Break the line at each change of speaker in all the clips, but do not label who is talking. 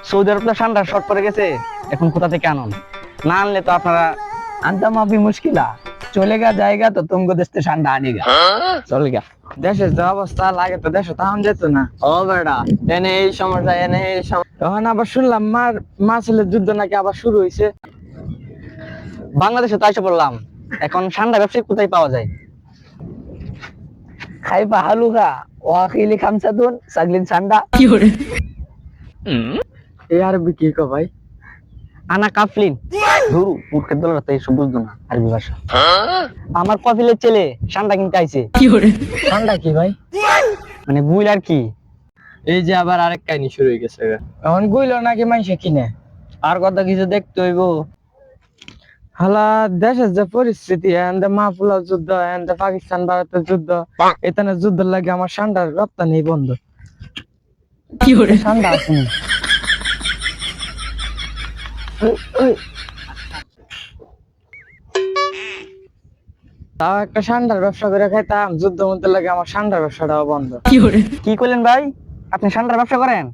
Saudi আরব তো ঠান্ডা short পড়ে গেছে, এখন কোথা থেকে আনুন? না আনলে তো আপনারা
আনতাম আপনি মুশকিলা চলেগা জায়গা তো তুমগো দেশে ঠান্ডা আনেগা
চলে গা। দেশের যে অবস্থা লাগে তো দেশে তাহন যেত না।
ও বেটা এনে এই সমস্যা এনে এই সমস্যা
তখন আবার শুনলাম মাসেলের যুদ্ধ নাকি আবার শুরু হয়েছে। বাংলাদেশে তো এসে পড়লাম, এখন ঠান্ডা ব্যবসায়ী কোথায় পাওয়া যায়?
খাইবা হালুকা ওয়াকিলি খামসাদুন সাগলিন ঠান্ডা
এই আরবি কি কো ভাই? আনা কাফলিন ধরু মূর্খের দলের তো এইসব বুঝতো না আরবি ভাষা। আমার কফিলের ছেলে ঠান্ডা কিনতে আইছে।
ঠান্ডা কি ভাই?
মানে বুইল আর কি।
এই যে আবার আরেক কাহিনী শুরু হয়ে গেছে এখন গুইলো নাকি মানুষে কিনে আর কথা কিছু দেখতে হইব।
হালা দেশের যে পরিস্থিতি এন্ড মাহফুলা যুদ্ধ এন্ড পাকিস্তান ভারতের যুদ্ধ, এখানে যুদ্ধ লাগে আমার ঠান্ডার রপ্তানি বন্ধ। ঠান্ডা আছে তাও একটা ঠান্ডার ব্যবসা করে খাইতাম, যুদ্ধ মধ্যে লাগে আমার ঠান্ডার ব্যবসাটাও বন্ধ। কি করলেন ভাই? আপনি ঠান্ডার ব্যবসা করেন?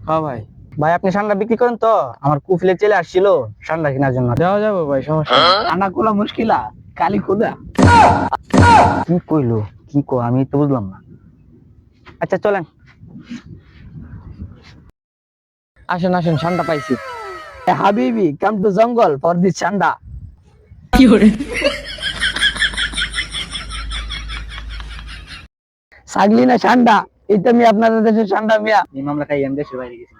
হ্যাঁ ভাই
ভাই আপনি ঠান্ডা বিক্রি করেন তো? আমার কুফিলে চলে আসছিল ঠান্ডা কেনার জন্য।
দেওয়া যাবো ভাই সমস্যা ঠান্ডা কোলা মুশকিলা কালি খুদা
কি কইলো কি কো আমি তো বুঝলাম না। আচ্ছা চলেন, আসেন আসেন ঠান্ডা পাইছি।
হাবিবি কাম টু জঙ্গল ফর দিস ঠান্ডা সাগলি না ঠান্ডা এটা আমি আপনাদের দেশের ঠান্ডা মিয়া
এই মামলা খাই আমি দেশের বাইরে গেছি।